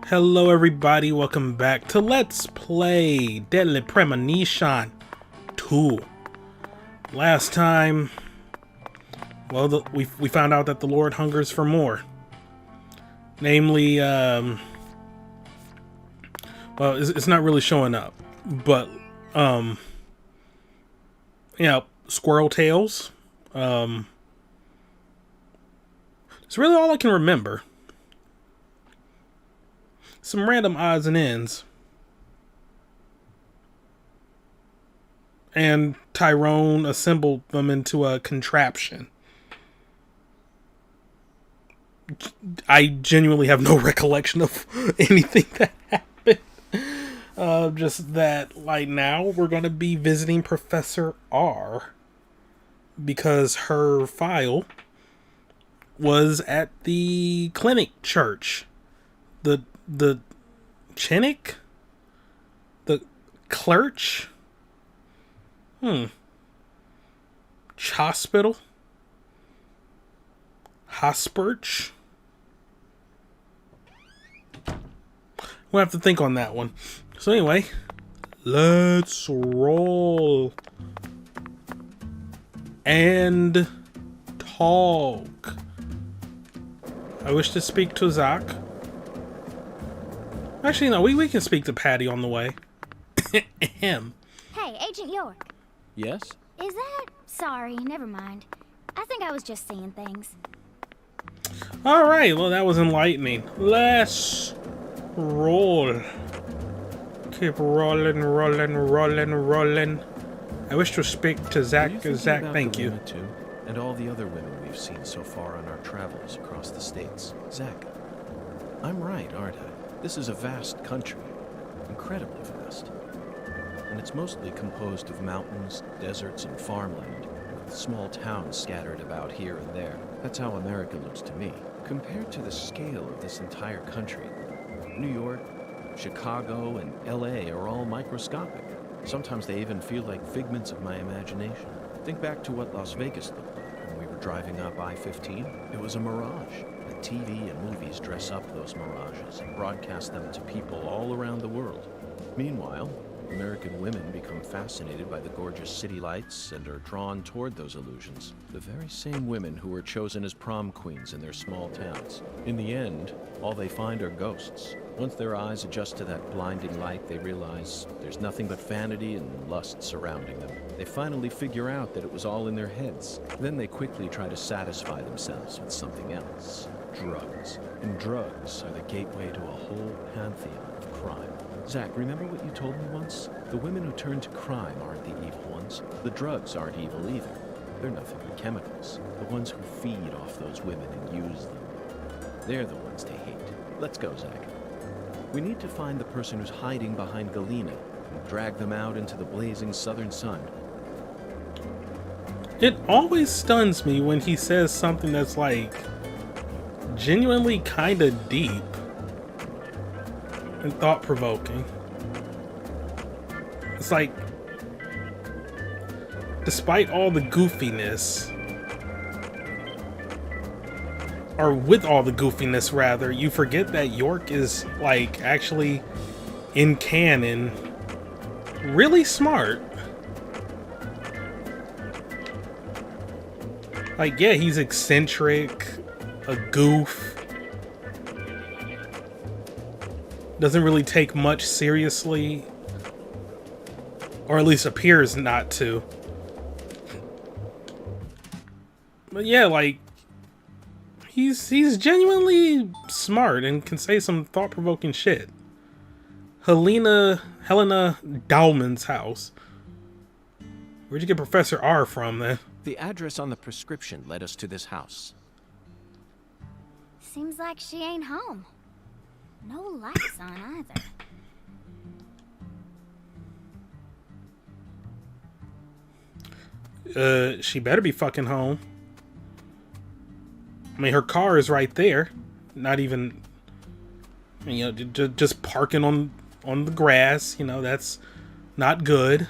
Hello everybody, welcome back to Let's Play Deadly Premonition 2. Last time, well, we found out that the Lord hungers for more. Namely, well, it's not really showing up, but, you know, squirrel tails. It's really all I can remember. Some random odds and ends. And Tyrone assembled them into a contraption. I genuinely have no recollection of anything that happened. Just that, like, now we're going to be visiting Professor R. Because her file was at the clinic church. The Chinic? The Clerch? Hospital? Hospirch? We'll have to think on that one. So anyway, let's roll. And talk. I wish to speak to Zach. Actually, no, we can speak to Patty on the way. Ahem. Hey, Agent York. Yes? Is that... Sorry, never mind. I think I was just seeing things. Alright, well that was enlightening. Let's roll. Keep rolling, rolling, rolling, rolling. I wish to speak to Zach. Zach, thank you. Too, and all the other women we've seen so far on our travels across the states. Zach, I'm right, aren't I? This is a vast country. Incredibly vast. And it's mostly composed of mountains, deserts, and farmland, with small towns scattered about here and there. That's how America looks to me. Compared to the scale of this entire country, New York, Chicago, and LA are all microscopic. Sometimes they even feel like figments of my imagination. Think back to what Las Vegas looked like when we were driving up I-15. It was a mirage. The TV and movies dress up those mirages and broadcast them to people all around the world. Meanwhile, American women become fascinated by the gorgeous city lights and are drawn toward those illusions. The very same women who were chosen as prom queens in their small towns. In the end, all they find are ghosts. Once their eyes adjust to that blinding light, they realize there's nothing but vanity and lust surrounding them. They finally figure out that it was all in their heads. Then they quickly try to satisfy themselves with something else. Drugs. And drugs are the gateway to a whole pantheon of crime. Zach, remember what you told me once? The women who turn to crime aren't the evil ones. The drugs aren't evil either. They're nothing but chemicals. The ones who feed off those women and use them. They're the ones to hate. Let's go, Zach. We need to find the person who's hiding behind Galena and drag them out into the blazing southern sun. It always stuns me when he says something that's like genuinely kind of deep and thought-provoking. It's like, despite all the goofiness, or with all the goofiness rather, you forget that York is, like, actually, in canon, really smart. Like, yeah, he's eccentric, a goof, doesn't really take much seriously, or at least appears not to. But yeah, like, he's genuinely smart and can say some thought-provoking shit. Helena Dauman's house. Where'd you get Professor R from then? The address on the prescription led us to this house. Seems like she ain't home. No lights on either. She better be fucking home. I mean, her car is right there. Not even, you know, just parking on the grass. You know, that's not good.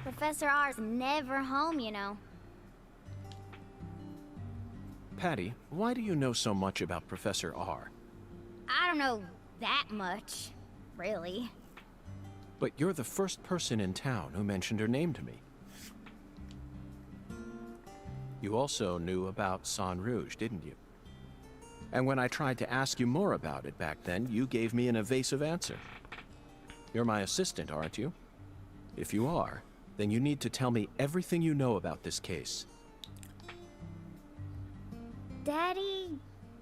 Professor R's never home, you know. Patty, why do you know so much about Professor R? I don't know that much, really. But you're the first person in town who mentioned her name to me. You also knew about San Rouge, didn't you? And when I tried to ask you more about it back then, you gave me an evasive answer. You're my assistant, aren't you? If you are, then you need to tell me everything you know about this case. Daddy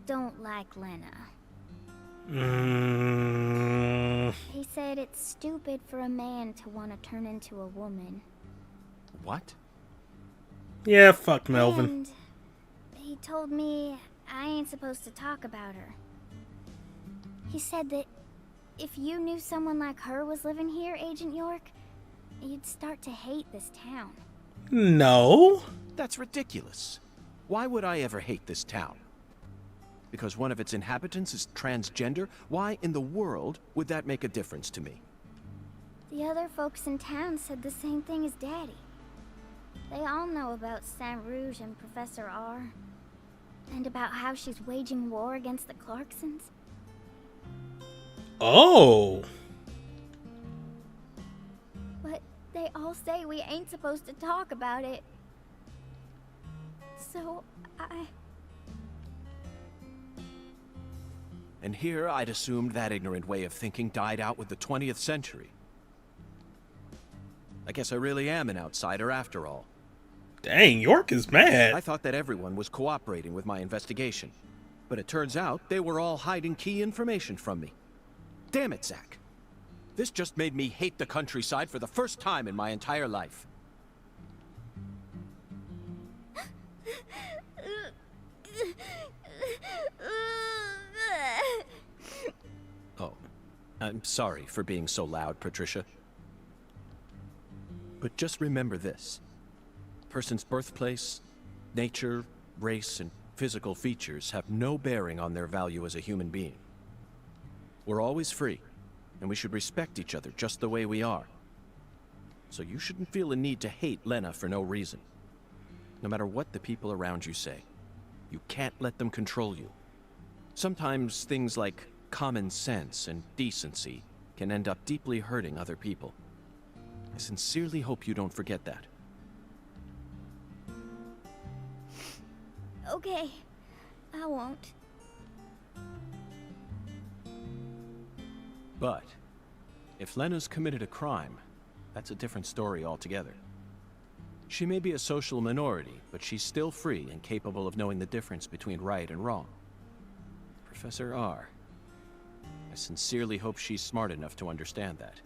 don't like Lena. He said it's stupid for a man to want to turn into a woman. What? Yeah, fuck Melvin. And he told me I ain't supposed to talk about her. He said that if you knew someone like her was living here, Agent York, you'd start to hate this town. No. That's ridiculous. Why would I ever hate this town? Because one of its inhabitants is transgender? Why in the world would that make a difference to me? The other folks in town said the same thing as Daddy. They all know about Saint Rouge and Professor R. And about how she's waging war against the Clarksons. Oh. But they all say we ain't supposed to talk about it. So, And here I'd assumed that ignorant way of thinking died out with the 20th century. I guess I really am an outsider after all. Dang, York is mad. I thought that everyone was cooperating with my investigation. But it turns out they were all hiding key information from me. Damn it, Zach. This just made me hate the countryside for the first time in my entire life. Oh, I'm sorry for being so loud, Patricia. But just remember this. A person's birthplace, nature, race, and physical features have no bearing on their value as a human being. We're always free, and we should respect each other just the way we are. So you shouldn't feel a need to hate Lena for no reason. No matter what the people around you say, you can't let them control you. Sometimes things like common sense and decency can end up deeply hurting other people. I sincerely hope you don't forget that. Okay, I won't. But if Lena's committed a crime, that's a different story altogether. She may be a social minority, but she's still free and capable of knowing the difference between right and wrong. Professor R. I sincerely hope she's smart enough to understand that.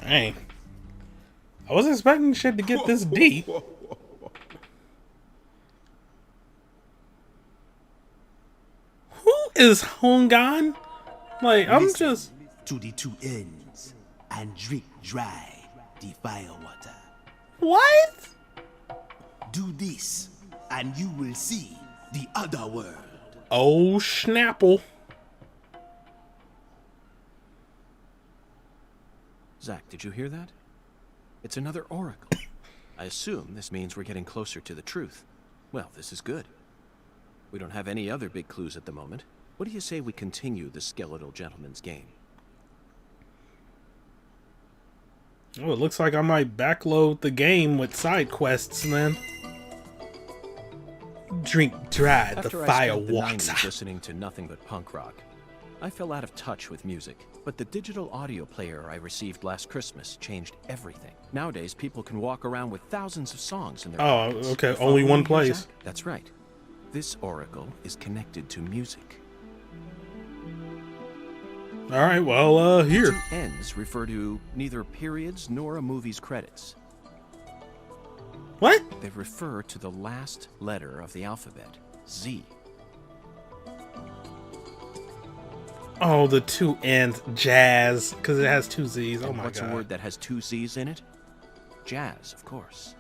Dang. I wasn't expecting shit to get this deep. Who is Houngan? Like, I'm Listen just... to the two ends and drink dry the firewater. What? Do this and you will see the other world. Oh, Snapple. Zach, did you hear that? It's another oracle. I assume this means we're getting closer to the truth. Well, this is good. We don't have any other big clues at the moment. What do you say we continue the skeletal gentleman's game? Oh, it looks like I might backload the game with side quests, then. Drink dry the After I fire spent the water. 90s listening to nothing but punk rock, I fell out of touch with music. But the digital audio player I received last Christmas changed everything. Nowadays, people can walk around with thousands of songs in their Oh, pockets. okay, Follow only me one here, place. Zach? That's right. This oracle is connected to music. Alright, well, here. Two ends refer to neither periods nor a movie's credits. What? They refer to the last letter of the alphabet, Z. Oh, the two ends. Jazz. Because it has two Z's. Oh And my what's god. a word that has two Z's in it? Jazz, of course.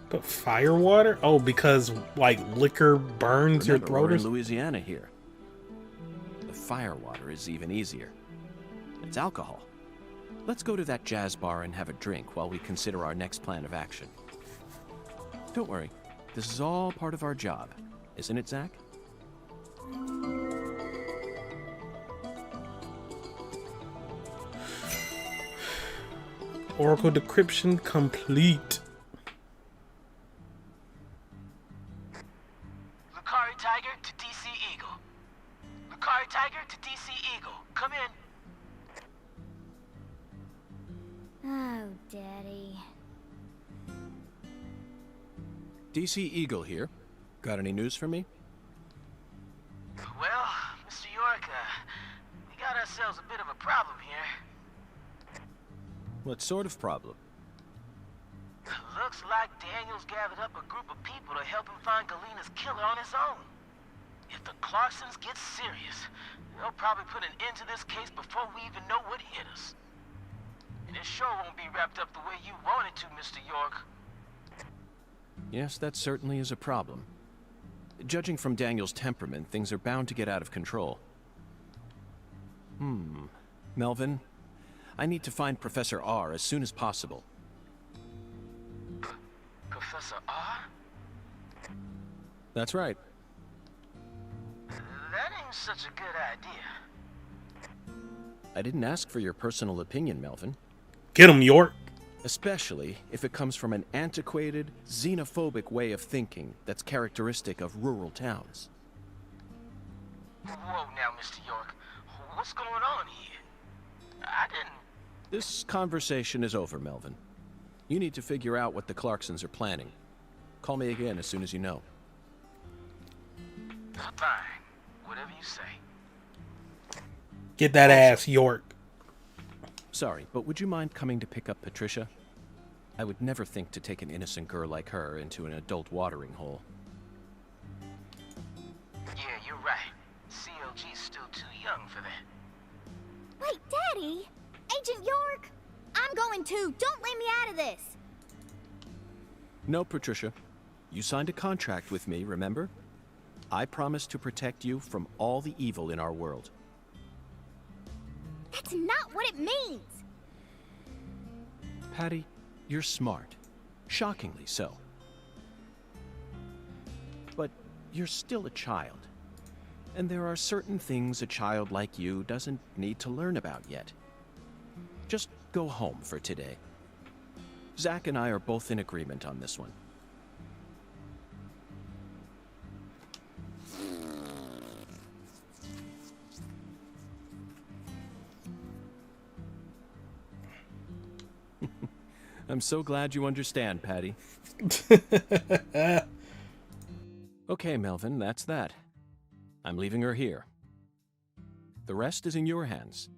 But fire water? Oh, because, like, liquor burns your Remember, we're throat? in Louisiana here. The fire water is even easier. It's alcohol. Let's go to that jazz bar and have a drink while we consider our next plan of action. Don't worry, this is all part of our job, isn't it, Zach? Oracle decryption complete. Lucari Tiger to DC Eagle. Lucari Tiger to DC Eagle. Come in. Oh, Daddy. DC Eagle here. Got any news for me? Well, Mr. York, we got ourselves a bit of a problem here. What sort of problem? Looks like Daniel's gathered up a group of people to help him find Galena's killer on his own. If the Clarksons get serious, they'll probably put an end to this case before we even know what hit us. And it sure won't be wrapped up the way you want it to, Mr. York. Yes, that certainly is a problem. Judging from Daniel's temperament, things are bound to get out of control. Melvin, I need to find Professor R as soon as possible. Professor R? That's right. That ain't such a good idea. I didn't ask for your personal opinion, Melvin. Get him, York. Especially if it comes from an antiquated, xenophobic way of thinking that's characteristic of rural towns. Whoa now, Mr. York. What's going on here? I didn't... This conversation is over, Melvin. You need to figure out what the Clarksons are planning. Call me again as soon as you know. Fine. Whatever you say. Get that ass, York. Sorry, but would you mind coming to pick up Patricia? I would never think to take an innocent girl like her into an adult watering hole. Yeah, you're right. CLG's still too young for that. Wait, Daddy! Agent York! I'm going too. Don't leave me out of this. No, Patricia. You signed a contract with me, remember? I promised to protect you from all the evil in our world. That's not what it means. Patty, you're smart. Shockingly so. But you're still a child. And there are certain things a child like you doesn't need to learn about yet. Just go home for today. Zach and I are both in agreement on this one. I'm so glad you understand, Patty. Okay, Melvin, that's that. I'm leaving her here. The rest is in your hands.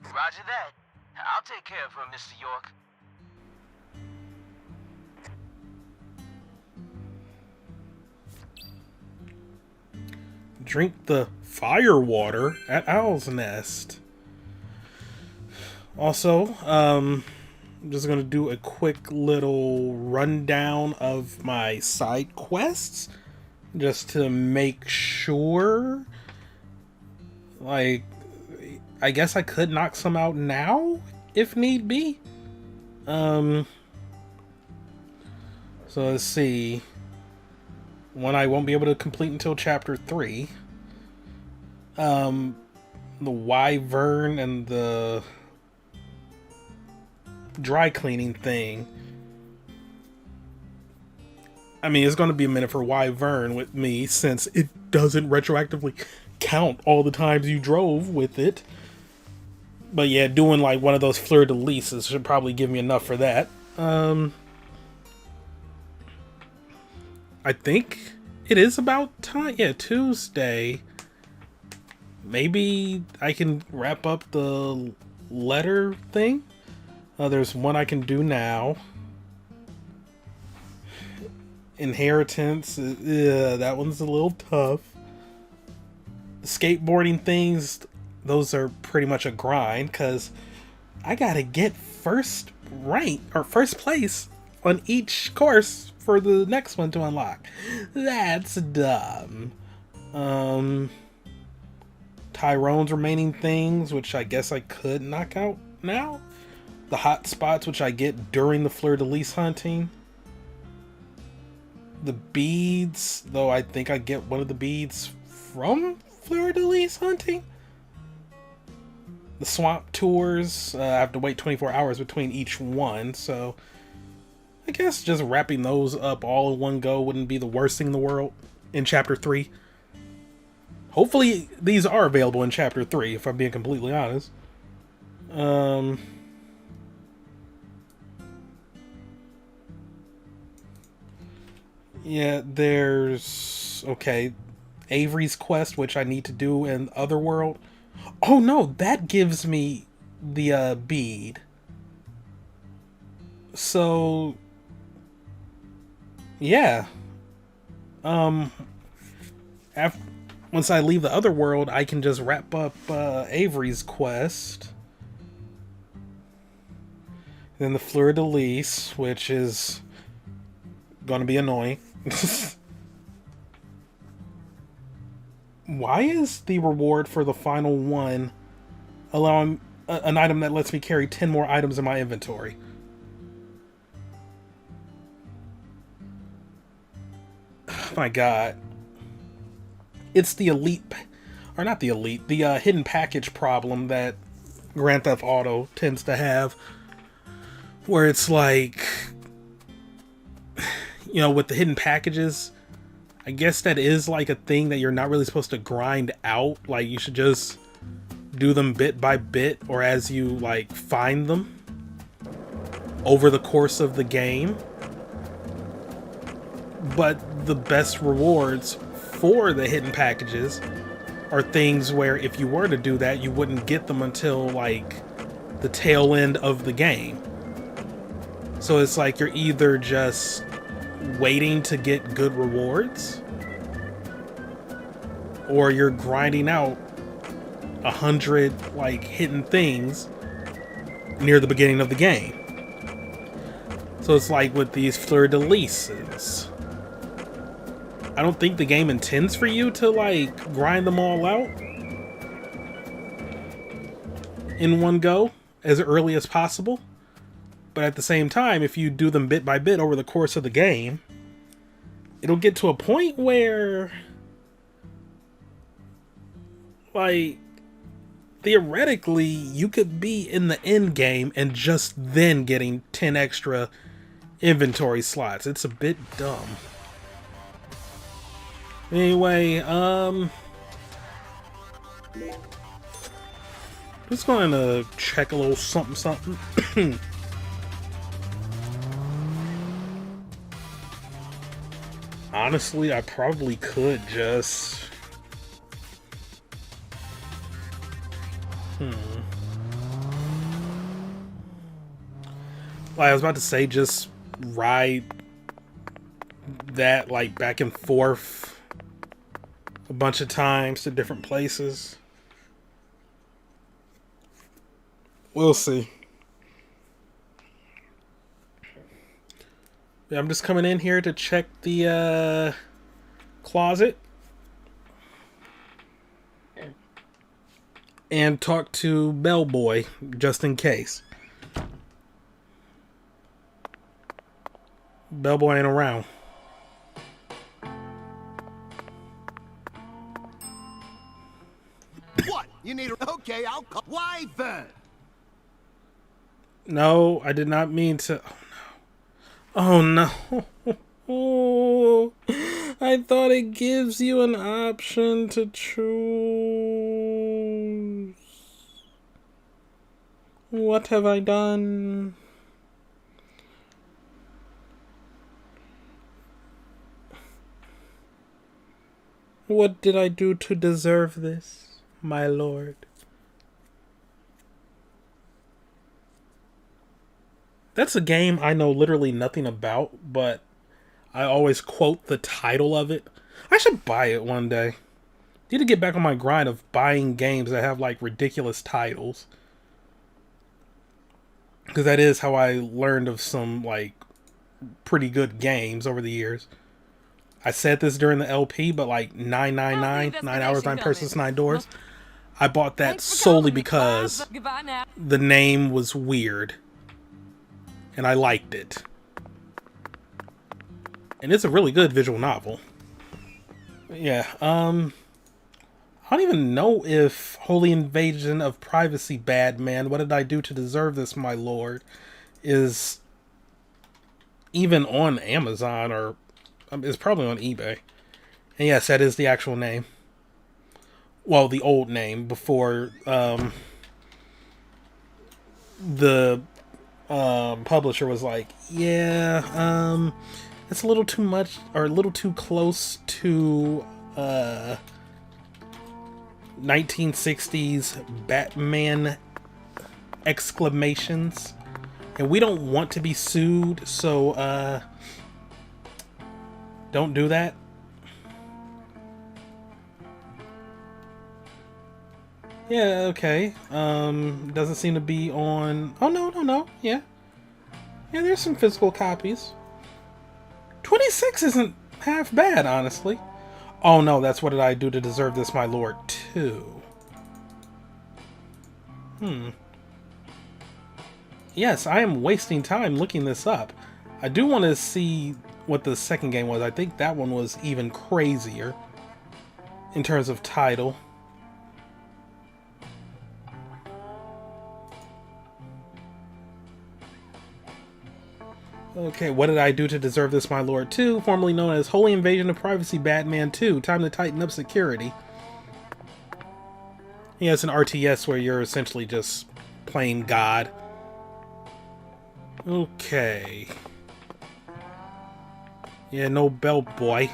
Roger that. I'll take care of her, Mr. York. Drink the fire water at Owl's Nest. Also, I'm just going to do a quick little rundown of my side quests, just to make sure. Like, I guess I could knock some out now, if need be. So let's see. One I won't be able to complete until chapter 3. The Wyvern and the dry cleaning thing. I mean, it's going to be a minute for Wyvern with me, since it doesn't retroactively count all the times you drove with it. But yeah, doing like one of those fleur-de-lises should probably give me enough for that. I think it is about time. Yeah, Tuesday. Maybe I can wrap up the letter thing. There's one I can do now. Inheritance. That one's a little tough. Skateboarding things, those are pretty much a grind, because I gotta get first place on each course for the next one to unlock. That's dumb. Tyrone's remaining things, which I guess I could knock out now. The hot spots, which I get during the fleur-de-lis hunting. The beads, though I think I get one of the beads from fleur-de-lis hunting. The swamp tours, I have to wait 24 hours between each one, so I guess just wrapping those up all in one go wouldn't be the worst thing in the world in Chapter 3. Hopefully these are available in Chapter 3, if I'm being completely honest. Yeah, there's... okay, Avery's quest, which I need to do in Otherworld. Oh no, that gives me the bead. So... yeah. Once I leave the Otherworld, I can just wrap up Avery's quest. Then the Fleur-de-Lis, which is gonna be annoying. Why is the reward for the final one allowing an item that lets me carry 10 more items in my inventory? Oh my god. It's the elite, or not the elite, the hidden package problem that Grand Theft Auto tends to have, where it's like, you know, with the hidden packages, I guess that is like a thing that you're not really supposed to grind out. Like, you should just do them bit by bit, or as you like find them over the course of the game. But the best rewards for the hidden packages are things where if you were to do that, you wouldn't get them until like the tail end of the game. So it's like you're either just waiting to get good rewards, or you're grinding out 100 like hidden things near the beginning of the game. So it's like with these fleur-de-lises, I don't think the game intends for you to like grind them all out in one go as early as possible. But at the same time, if you do them bit by bit over the course of the game, it'll get to a point where, like, theoretically, you could be in the end game and just then getting 10 extra inventory slots. It's a bit dumb. Anyway, just going to check a little something. Honestly, I probably could just... Like I was about to say, just ride that like back and forth a bunch of times to different places. We'll see. Yeah, I'm just coming in here to check the closet and talk to Bellboy just in case. Bellboy ain't around. What? You need a... Okay, I'll call... Wyvern! No, I did not mean to... Oh no. Oh, I thought it gives you an option to choose. What have I done? What did I do to deserve this, my lord? That's a game I know literally nothing about, but I always quote the title of it. I should buy it one day. Need to get back on my grind of buying games that have like ridiculous titles. Because that is how I learned of some like pretty good games over the years. I said this during the LP, but like 999, 9 hours, 9 persons, 9 doors. I bought that solely because the name was weird. And I liked it. And it's a really good visual novel. Yeah, I don't even know if Holy Invasion of Privacy Bad Man, What Did I Do to Deserve This, My Lord, is even on Amazon, or is probably on eBay. And yes, that is the actual name. Well, the old name before the publisher was like, yeah, it's a little too much, or a little too close to 1960s Batman exclamations, and we don't want to be sued, so don't do that. Yeah, okay. Doesn't seem to be on... Oh, no. Yeah, there's some physical copies. 26 isn't half bad, honestly. Oh no, that's What Did I Do to Deserve This, My Lord, too. Yes, I am wasting time looking this up. I do want to see what the second game was. I think that one was even crazier in terms of title. Okay, What Did I Do to Deserve This, My Lord 2, formerly known as Holy Invasion of Privacy Batman 2, Time to Tighten Up Security. Yeah, it's an RTS where you're essentially just playing God. Okay. Yeah, no belt, boy.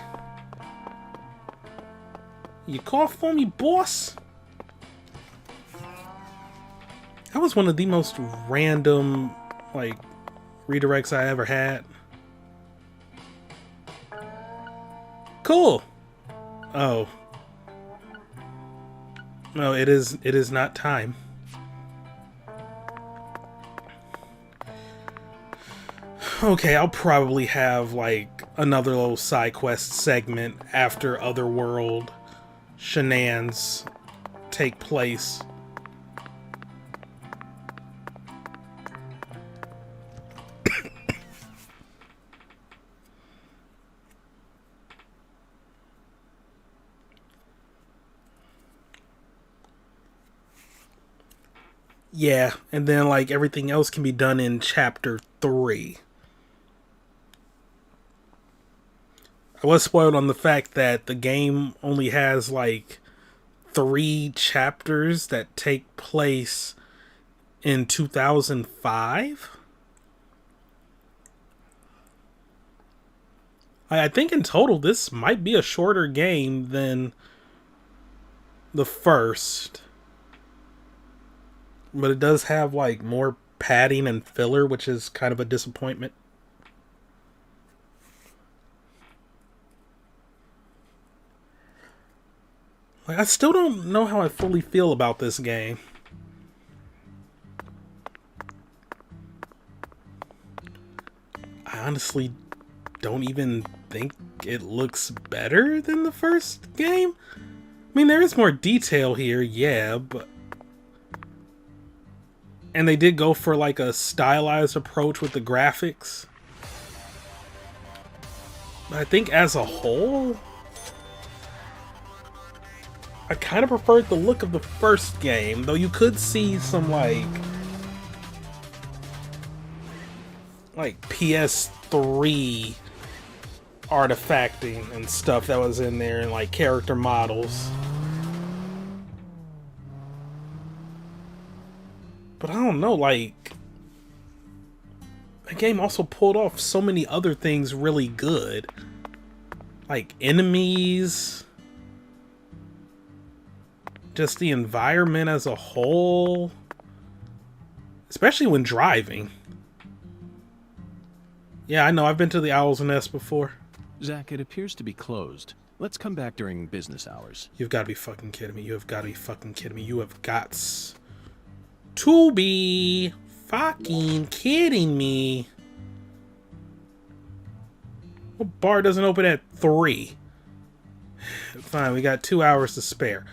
You cough for me, boss? That was one of the most random, like, redirects I ever had. Cool. Oh. No, it is not time. Okay, I'll probably have like another little side quest segment after Otherworld shenanigans take place. Yeah, and then like everything else can be done in chapter 3. I was spoiled on the fact that the game only has like 3 chapters that take place in 2005. I think in total this might be a shorter game than the first. But it does have like more padding and filler, which is kind of a disappointment. Like, I still don't know how I fully feel about this game. I honestly don't even think it looks better than the first game. I mean, there is more detail here, yeah, but... And they did go for like a stylized approach with the graphics. But I think as a whole, I kind of preferred the look of the first game, though you could see some like PS3 artifacting and stuff that was in there, and like character models. But I don't know, like, the game also pulled off so many other things really good. Like enemies, just the environment as a whole, especially when driving. Yeah, I know, I've been to the Owl's Nest before. Zach, it appears to be closed. Let's come back during business hours. You've got to be fucking kidding me. You have got to be fucking kidding me. You have got to be fucking kidding me. What bar doesn't open at 3? Fine, we got 2 hours to spare.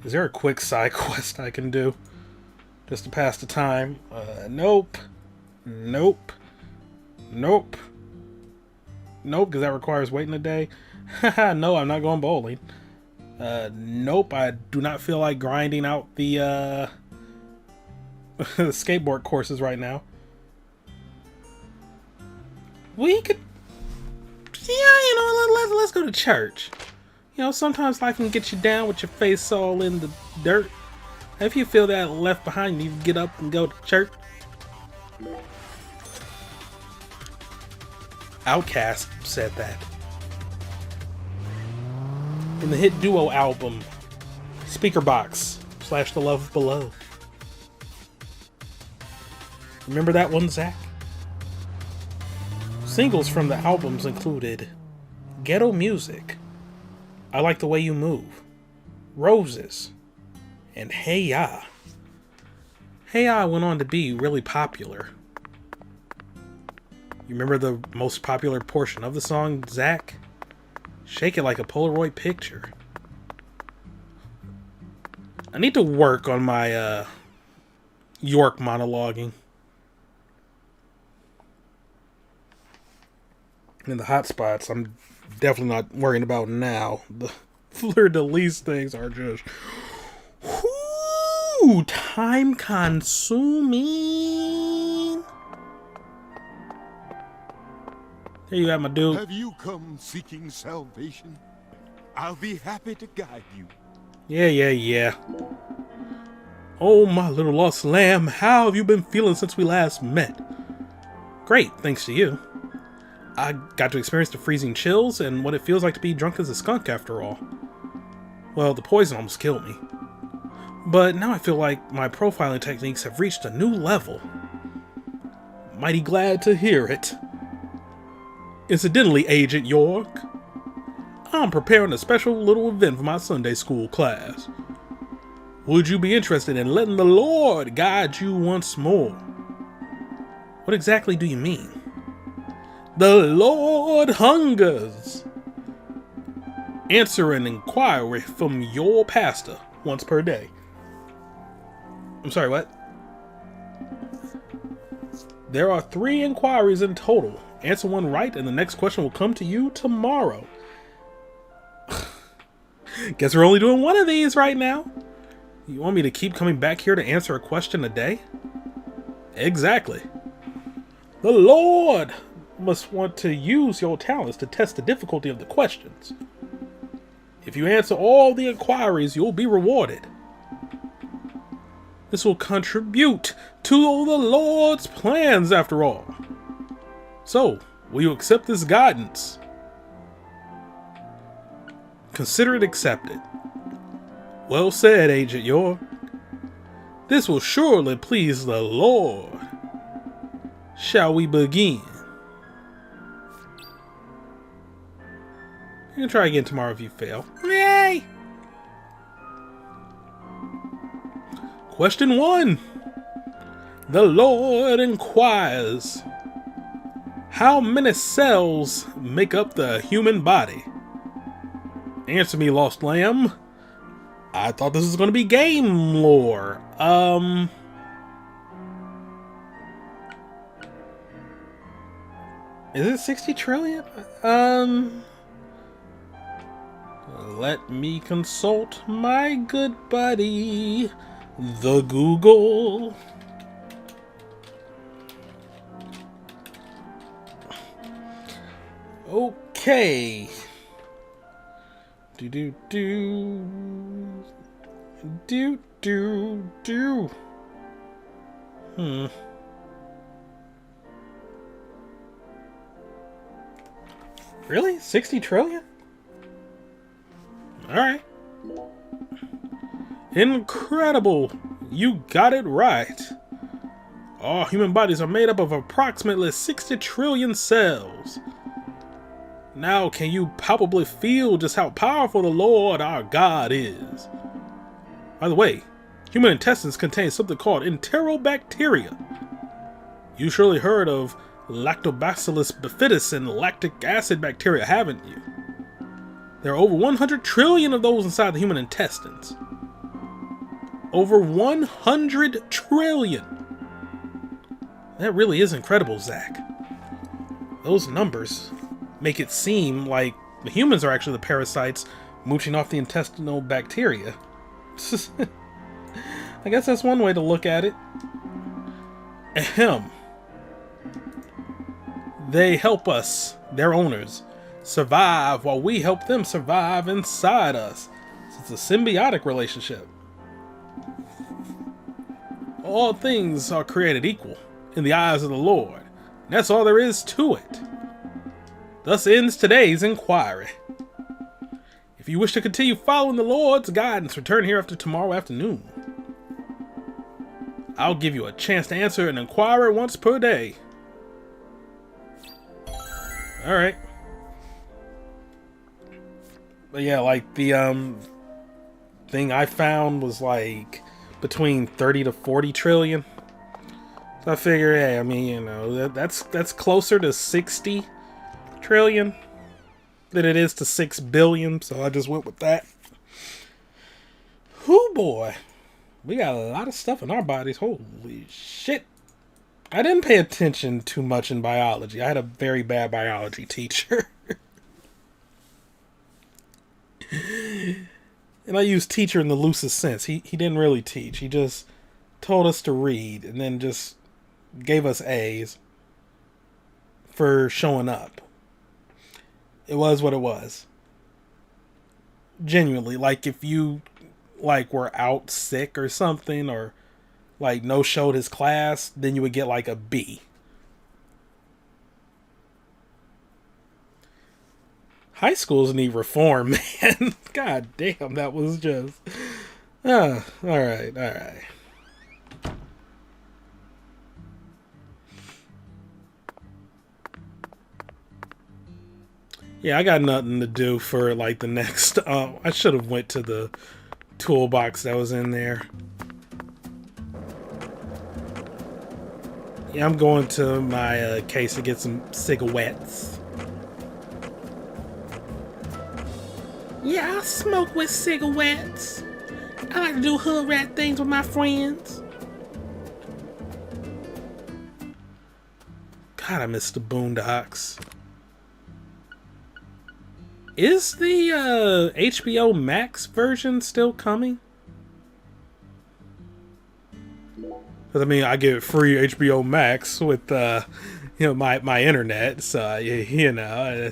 Is there a quick side quest I can do? Just to pass the time? Nope. Nope. Nope. Nope, because that requires waiting a day. Haha, no, I'm not going bowling. Nope, I do not feel like grinding out the skateboard courses right now. We could... Yeah, you know, let's go to church. You know, sometimes life can get you down with your face all in the dirt. If you feel that left behind, you need to get up and go to church. Outkast said that. In the hit duo album, Speakerbox / The Love Below. Remember that one, Zach? Singles from the albums included Ghetto Music, I Like the Way You Move, Roses, and Hey Ya. Hey Ya went on to be really popular. You remember the most popular portion of the song, Zach? Shake it like a Polaroid picture. I need to work on my York monologuing. And the hot spots, I'm definitely not worrying about now. The fleur-de-lis things are just time consuming. There you have my dude. Have you come seeking salvation? I'll be happy to guide you. Yeah. Oh, my little lost lamb, how have you been feeling since we last met? Great, thanks to you. I got to experience the freezing chills and what it feels like to be drunk as a skunk after all. Well, the poison almost killed me. But now I feel like my profiling techniques have reached a new level. Mighty glad to hear it. Incidentally, Agent York, I'm preparing a special little event for my Sunday school class. Would you be interested in letting the Lord guide you once more? What exactly do you mean? The Lord hungers. Answer an inquiry from your pastor once per day. I'm sorry, what? There are 3 inquiries in total. Answer one right and the next question will come to you tomorrow. Guess we're only doing one of these right now. You want me to keep coming back here to answer a question a day? Exactly. The Lord must want to use your talents to test the difficulty of the questions. If you answer all the inquiries, you'll be rewarded. This will contribute to the Lord's plans after all. So, will you accept this guidance? Consider it accepted. Well said, Agent York. This will surely please the Lord. Shall we begin? You can try again tomorrow if you fail. Yay! Question 1. The Lord inquires, how many cells make up the human body? Answer me, lost lamb. I thought this was going to be game lore. Is it 60 trillion? Let me consult my good buddy, the Google. Okay. Really? 60 trillion? Alright. Incredible! You got it right. All human bodies are made up of approximately 60 trillion cells. Now can you palpably feel just how powerful the Lord our God is? By the way, human intestines contain something called enterobacteria. You surely heard of Lactobacillus bifidus and lactic acid bacteria, haven't you? There are over 100 trillion of those inside the human intestines. Over 100 trillion. That really is incredible, Zach. Those numbers make it seem like the humans are actually the parasites mooching off the intestinal bacteria. I guess that's one way to look at it. Ahem. They help us, their owners, survive while we help them survive inside us. It's a symbiotic relationship. All things are created equal in the eyes of the Lord. That's all there is to it. Thus ends today's inquiry. If you wish to continue following the Lord's guidance, return here after tomorrow afternoon. I'll give you a chance to answer an inquiry once per day. Alright. But yeah, like the thing I found was like between 30 to 40 trillion. So I figure, hey, I mean, you know, that's closer to 60 trillion than it is to 6 billion, so I just went with that. Whoo boy. We got a lot of stuff in our bodies. Holy shit. I didn't pay attention too much in biology. I had a very bad biology teacher. And I use teacher in the loosest sense. He didn't really teach. He just told us to read and then just gave us A's for showing up. It was what it was. Genuinely, like if you like were out sick or something, or like no showed his class, then you would get like a B. High schools need reform, man. God damn, that was just alright. Yeah, I got nothing to do for like the next I should have went to the toolbox that was in there. Yeah, I'm going to my case to get some cigarettes. Yeah, I smoke with cigarettes. I like to do hood rat things with my friends. God, I miss the Boondocks. Is the HBO Max version still coming? Because I mean, I get free HBO Max with you know, my internet, so you know,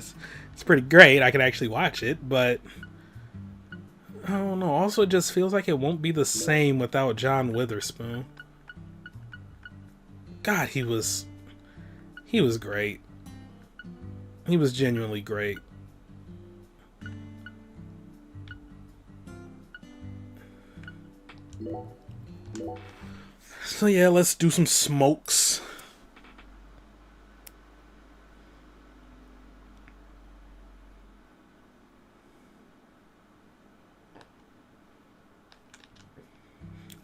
it's pretty great. I can actually watch it, but I don't know. Also, it just feels like it won't be the same without John Witherspoon. God, he was great. He was genuinely great. So yeah, let's do some smokes.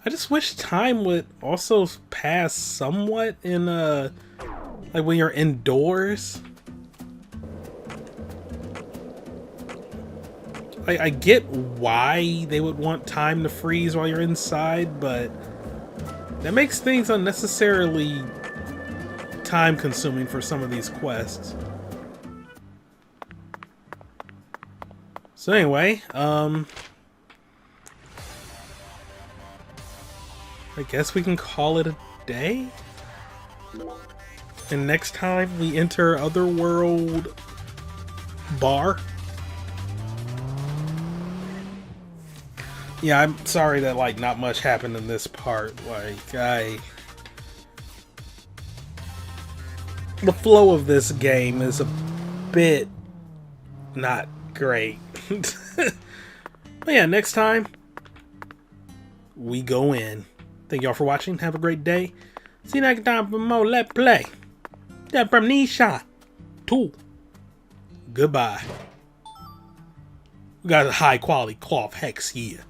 I just wish time would also pass somewhat in like when you're indoors. I get why they would want time to freeze while you're inside, but that makes things unnecessarily time consuming for some of these quests. So anyway, I guess we can call it a day. And next time we enter Otherworld Bar. Yeah, I'm sorry that like not much happened in this part. Like the flow of this game is a bit not great. But yeah, next time we go in. Thank y'all for watching. Have a great day. See you next time for more Let's Play. That Premonition 2. Goodbye. We got a high quality cloth hex here.